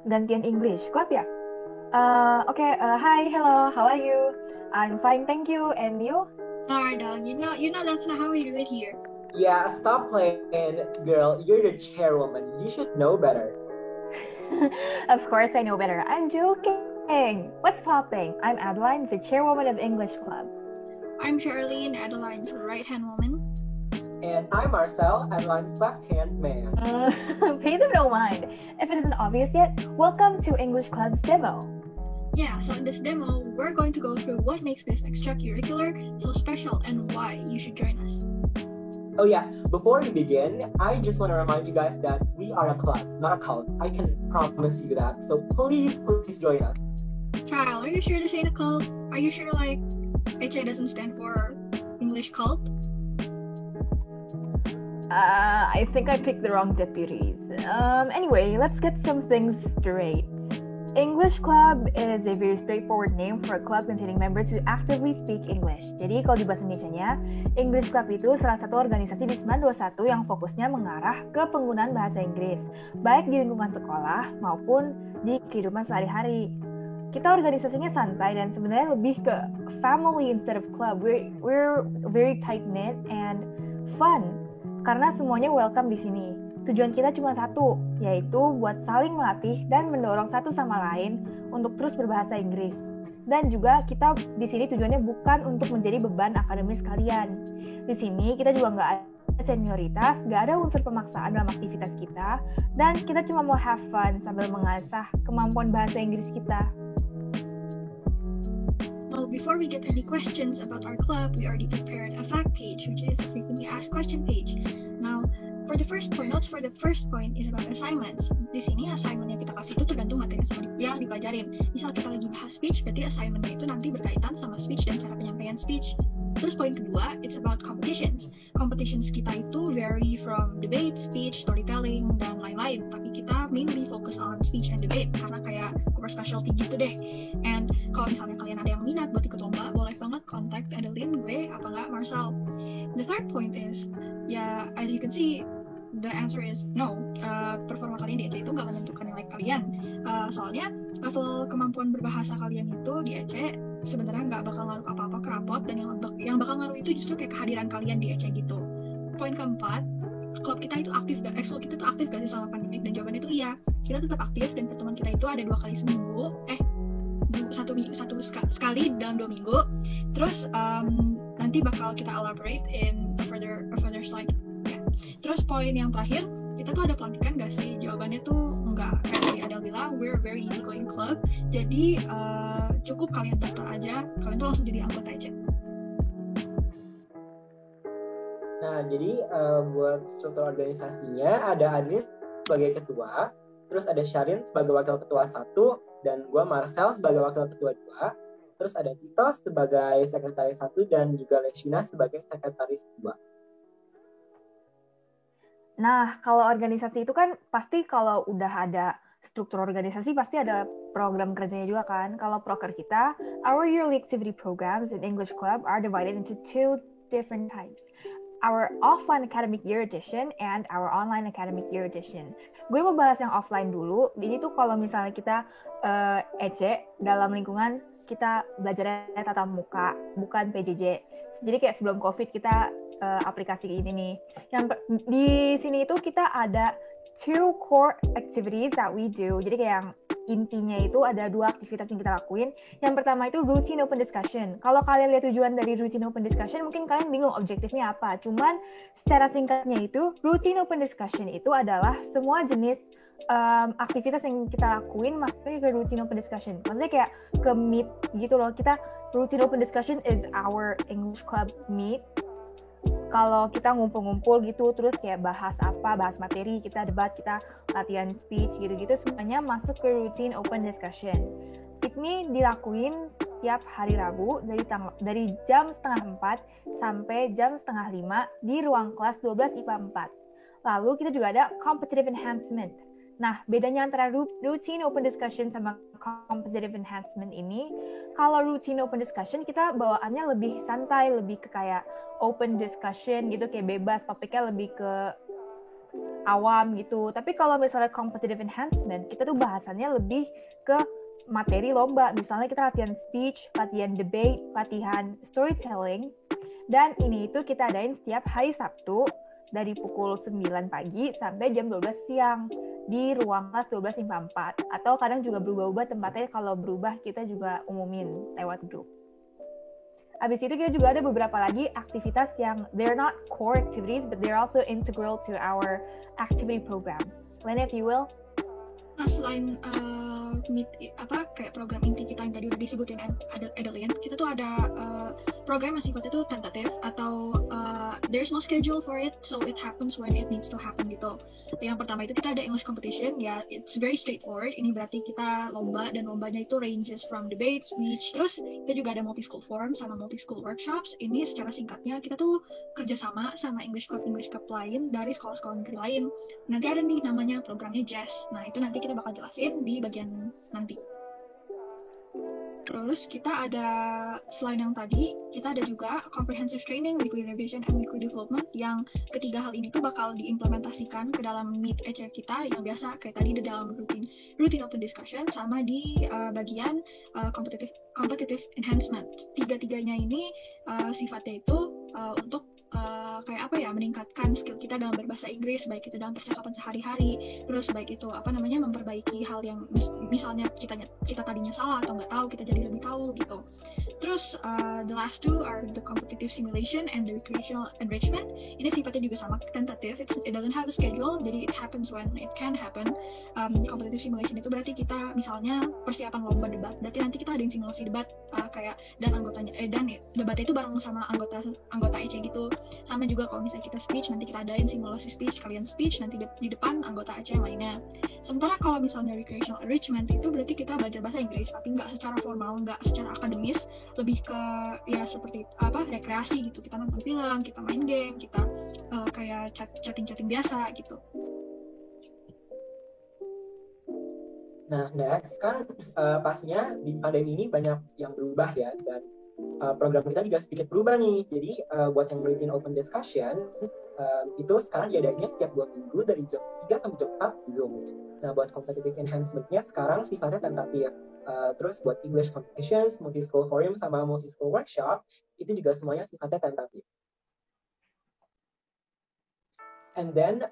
Gantian English Club ya? Hi, hello, how are you? I'm fine, thank you. And you? Ardal, you know that's not how we do it here. Yeah, stop playing, girl. You're the chairwoman. You should know better. Of course, I know better. I'm joking. What's popping? I'm Adeline, the chairwoman of English Club. I'm Charlene, Adeline's right-hand woman. And I'm Marcel, Adeline's left-hand man. Pay them no mind. If it isn't obvious yet, welcome to English Club's demo. Yeah, so in this demo, we're going to go through what makes this extracurricular so special and why you should join us. Oh yeah, before we begin, I just want to remind you guys that we are a club, not a cult. I can promise you that. So please join us. Kyle, are you sure this ain't a cult? Are you sure, like, HA doesn't stand for English cult? I think I picked the wrong deputies. Anyway, let's get some things straight. English Club is a very straightforward name for a club containing members who actively speak English. Jadi kalau di bahasa Indonesianya, English Club itu salah satu organisasi di 921 yang fokusnya mengarah ke penggunaan bahasa Inggris, baik di lingkungan sekolah maupun di kehidupan sehari-hari. Kita organisasinya santai dan sebenarnya lebih ke family instead of club. We're very tight-knit and fun karena semuanya welcome di sini. Tujuan kita cuma satu, yaitu buat saling melatih dan mendorong satu sama lain untuk terus berbahasa Inggris. Dan juga kita di sini tujuannya bukan untuk menjadi beban akademis kalian. Di sini kita juga nggak ada senioritas, nggak ada unsur pemaksaan dalam aktivitas kita, dan kita cuma mau have fun sambil mengasah kemampuan bahasa Inggris kita. Well, before we get any questions about our club, we already prepared a fact page, which is a frequently asked question page. Now, for the first point, notes for the first point is about assignments. Di sini assignment yang kita kasih itu tergantung materi yang dipelajarin. Misal kita lagi bahas speech, berarti assignmentnya itu nanti berkaitan sama speech dan cara penyampaian speech. Terus poin kedua, it's about competitions. Competitions kita itu vary from debate, speech, storytelling, dan lain-lain. Tapi kita mainly focus on speech and debate karena kayak our specialty gitu deh. And kalau misalnya kalian ada yang minat buat ikut lomba, boleh banget contact Adeline, gue, apa nggak Marcel. The third point is, ya as you can see, the answer is no. Performa kalian di EC itu nggak menentukan nilai kalian. Soalnya level kemampuan berbahasa kalian itu di EC sebenarnya nggak bakal ngaruh apa-apa ke rapot, dan yang bakal ngaruh itu justru kayak kehadiran kalian di EC gitu. Poin keempat, klub kita itu aktif gak? Ekskul kita itu aktif gak sih selama pandemik? Dan jawabannya itu iya. Kita tetap aktif dan pertemuan kita itu ada 2 kali seminggu. Satu sekali dalam 2 minggu. Terus nanti bakal kita elaborate in a further slide. Ya. Terus poin yang terakhir, kita tuh ada pelantikan gak sih? Jawabannya tuh enggak. Kayak tadi Adel bilang, we're a very easygoing club. Jadi cukup kalian daftar aja, kalian tuh langsung jadi anggota aja. Nah, jadi buat struktur organisasinya ada Adlin sebagai ketua, terus ada Syarin sebagai wakil ketua 1, dan gue Marcel sebagai wakil ketua 2, terus ada Tito sebagai sekretaris 1, dan juga Leshina sebagai sekretaris 2. Nah, kalau organisasi itu kan pasti kalau udah ada struktur organisasi pasti ada program kerjanya juga kan. Kalau proker kita, our yearly activity programs in English Club are divided into 2 different types. Our offline academic year edition and our online academic year edition. Gue mau bahas yang offline dulu. Jadi tuh kalau misalnya kita EC dalam lingkungan kita belajarnya tatap muka, bukan PJJ. Jadi kayak sebelum COVID kita aplikasi ini nih. Yang di sini itu kita ada 2 core activities that we do. Jadi kayak yang intinya itu ada 2 aktivitas yang kita lakuin. Yang pertama itu routine open discussion. Kalau kalian lihat tujuan dari routine open discussion, mungkin kalian bingung objektifnya apa. Cuman secara singkatnya itu, routine open discussion itu adalah semua jenis aktivitas yang kita lakuin masuknya ke routine open discussion. Maksudnya kayak ke meet gitu loh. Kita routine open discussion is our English Club meet. Kalau kita ngumpul-ngumpul gitu, terus kayak bahas materi, kita debat, kita latihan speech, gitu-gitu, semuanya masuk ke routine open discussion. Ini dilakuin setiap hari Rabu dari jam 4:30 sampai jam 4:30 di ruang kelas 12 IPA 4. Lalu kita juga ada competitive enhancement. Nah, bedanya antara routine open discussion sama competitive enhancement ini, kalau routine open discussion kita bawaannya lebih santai, lebih ke kayak open discussion gitu, kayak bebas, topiknya lebih ke awam gitu. Tapi kalau misalnya competitive enhancement, kita tuh bahasannya lebih ke materi lomba. Misalnya kita latihan speech, latihan debate, latihan storytelling. Dan ini itu kita adain setiap hari Sabtu dari pukul 9 pagi sampai jam 12 siang di ruang kelas 1254. Atau kadang juga berubah-ubah tempatnya, kalau berubah kita juga umumin lewat grup. Habis itu kita juga ada beberapa lagi aktivitas yang they're not core activities, but they're also integral to our activity programs. Lena, if you will. Nah, selain kayak program inti kita yang tadi udah disebutin Adeline, kita tuh ada program yang sifatnya tuh tentatif atau there's no schedule for it, so it happens when it needs to happen gitu. Yang pertama itu kita ada English competition, ya it's very straightforward. Ini berarti kita lomba, dan lombanya itu ranges from debate, speech. Terus kita juga ada multi-school forum sama multi-school workshops. Ini secara singkatnya kita tuh kerjasama sama English Club lain dari sekolah-sekolah negeri lain. Nanti ada nih namanya programnya JES. Nah itu nanti kita bakal jelasin di bagian nanti. Terus kita ada, selain yang tadi, kita ada juga comprehensive training, weekly revision, and weekly development, yang ketiga hal ini tuh bakal diimplementasikan ke dalam Meet EC kita yang biasa kayak tadi di dalam routine open discussion sama di bagian competitive enhancement. Tiga-tiganya ini sifatnya itu untuk kayak apa ya, meningkatkan skill kita dalam berbahasa Inggris, baik itu dalam percakapan sehari-hari, terus baik itu memperbaiki hal yang misalnya kita tadinya salah atau nggak tahu, kita jadi lebih tahu gitu. Terus the last two are the competitive simulation and the recreational enrichment. Ini sifatnya juga sama, tentative, it doesn't have a schedule, jadi it happens when it can happen. Competitive simulation itu berarti kita misalnya persiapan lomba debat, berarti nanti kita ada yang simulasi debat kayak dan debatnya itu bareng sama anggota EC gitu. Sama juga kalau misalnya kita speech, nanti kita adain simulasi speech, kalian speech nanti di depan anggota EC yang lainnya. Sementara kalau misalnya recreational enrichment itu berarti kita belajar bahasa Inggris, tapi nggak secara formal, nggak secara akademis, lebih ke ya seperti rekreasi gitu. Kita nonton film, kita main game, kita kayak chatting biasa gitu. Nah, next kan pastinya di pandemi ini banyak yang berubah ya, dan program kita juga sedikit berubah nih. Jadi buat yang routine open discussion itu sekarang diadainnya setiap 2 minggu dari jam 3 sampai jam 4 Zoom. Nah, buat competitive enhancement-nya sekarang sifatnya tentatif. Terus buat English competitions, multi-school forum, sama multi-school workshop, itu juga semuanya sifatnya tentatif. And then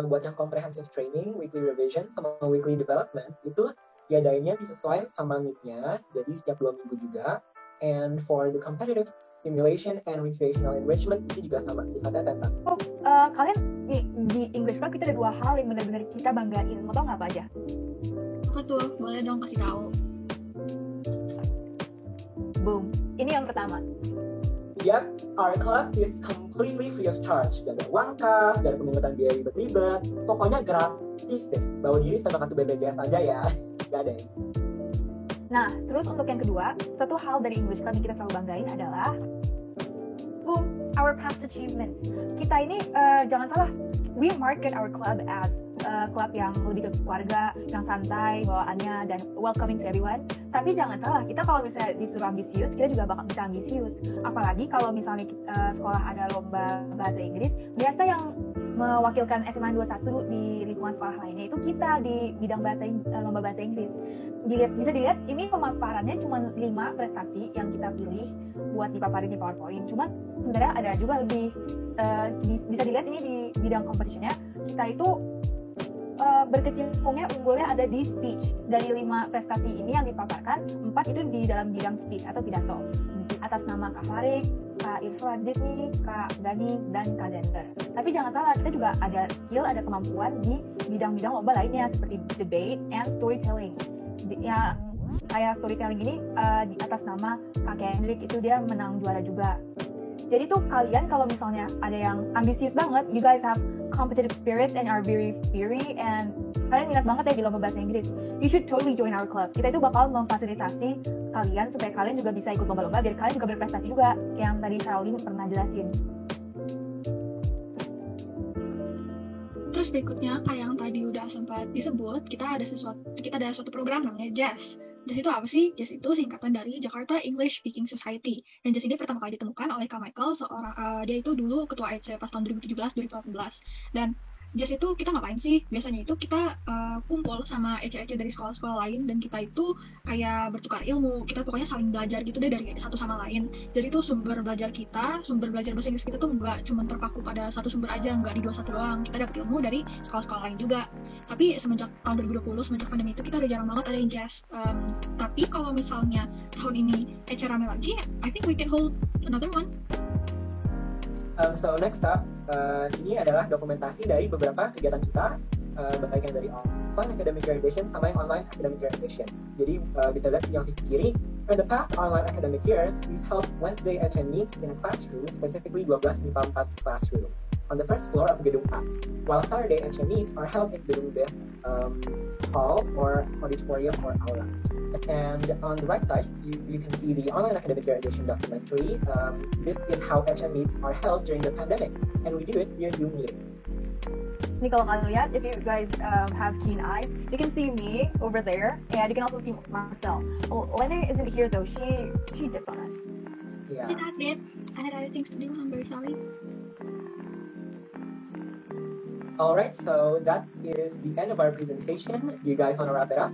buat yang comprehensive training, weekly revision, sama weekly development, itu diadainnya disesuaikan sama need-nya, jadi setiap 2 minggu juga. And for the competitive simulation and recreational enrichment, itu juga sama, sifatnya tentatif. Kalian di English Club kita ada 2 hal yang benar-benar kita banggain. Mau tau nggak apa aja? Apa tuh? Boleh dong kasih tahu. Boom. Ini yang pertama. Yep, our club is completely free of charge. Gak ada uang kas, gak ada pemungutan biaya ribet-ribet. Pokoknya gratis deh. Bawa diri sama kartu BPJS aja ya. Gak ada. Nah, terus untuk yang kedua, satu hal dari English Club yang kita selalu banggain adalah our past achievements. Kita ini, jangan salah, we market our club as club yang lebih ke keluarga, yang santai bawaannya, dan welcoming to everyone. Tapi jangan salah, kita kalau misalnya disuruh ambisius, kita juga bakal bisa ambisius. Apalagi kalau misalnya sekolah ada lomba bahasa Inggris, biasa yang mewakilkan SMA 21 di lingkungan sekolah lainnya itu kita di bidang lomba bahasa Inggris. Bisa dilihat ini pemaparannya cuma 5 prestasi yang kita pilih buat dipaparin di PowerPoint. Cuma sebenarnya ada juga lebih bisa dilihat ini di bidang competition-nya, kita itu berkecimpungnya unggulnya ada di speech. Dari 5 prestasi ini yang dipaparkan, 4 itu di dalam bidang speech atau pidato, atas nama Kak Farid, Kak Irfan Jisni, Kak Gani, dan Kak Zender. Tapi jangan salah, kita juga ada skill, ada kemampuan di bidang-bidang lomba lainnya seperti debate and storytelling. Yang kayak storytelling ini di atas nama Kak Kendrick, itu dia menang juara juga. Jadi tuh kalian kalau misalnya ada yang ambisius banget, you guys have competitive spirit and are very fiery, and kalian minat banget ya di lomba bahasa Inggris, you should totally join our club. Kita itu bakal memfasilitasi kalian supaya kalian juga bisa ikut lomba-lomba, biar kalian juga berprestasi juga, yang tadi Caroline pernah jelasin. Terus berikutnya, kayak yang tadi udah sempat disebut, kita ada suatu program namanya JES. JES itu apa sih? JES itu singkatan dari Jakarta English Speaking Society. Dan JES ini pertama kali ditemukan oleh Kak Michael, dia itu dulu ketua EC pas tahun 2017-2018. Dan JAS itu kita ngapain sih? Biasanya itu kita kumpul sama EC-EC dari sekolah-sekolah lain dan kita itu kayak bertukar ilmu. Kita pokoknya saling belajar gitu deh dari satu sama lain. Jadi itu sumber belajar bahasa Inggris kita tuh nggak cuma terpaku pada satu sumber aja, nggak di 21 doang. Kita dapat ilmu dari sekolah-sekolah lain juga. Tapi semenjak tahun 2020, semenjak pandemi itu kita udah jarang banget ada yang JAS. Tapi kalau misalnya tahun ini EC rame lagi, I think we can hold another one. So next up, ini adalah dokumentasi dari beberapa kegiatan kita, baik yang dari offline academic graduation sama yang online academic graduation. Jadi bisa lihat yang sisi kiri. In the past online academic years, we've held Wednesday HM meets in a classroom, specifically 12 MIPA 4 classroom, on the first floor of Gedung A, while Saturday HM meets are held in Gedung B hall or auditorium or aula. And on the right side, you can see the online academic graduation documentary. This is how HM meets are held during the pandemic, and we do it via Zoom meeting. Ini kalau kalian lihat, if you guys have keen eyes, you can see me over there, and you can also see Marcel. Oh, Lena isn't here though. She dipped on us. Yeah. I had other things to do. I'm very sorry. All right, so that is the end of our presentation. Do you guys want to wrap it up?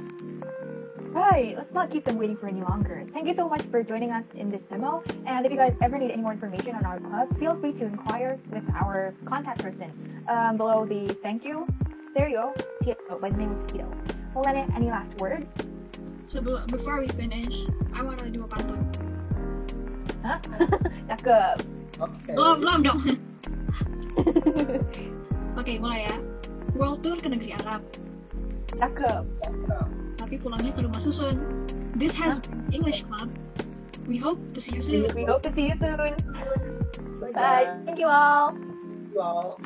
Right, let's not keep them waiting for any longer. Thank you so much for joining us in this demo. And if you guys ever need any more information on our club, feel free to inquire with our contact person below the thank you. There you go, Tito, by the name of Tito. Melena, any last words? So before we finish, I want to do a pantun. Hah? Cakep. Okay. Belum dong. Oke, mulai ya. World Tour ke negeri Arab. Cakep. Tapi pulangnya ke rumah susun. This has been English Club. We hope to see you soon. We hope to see you soon. Bye. Thank you all. Thank you all.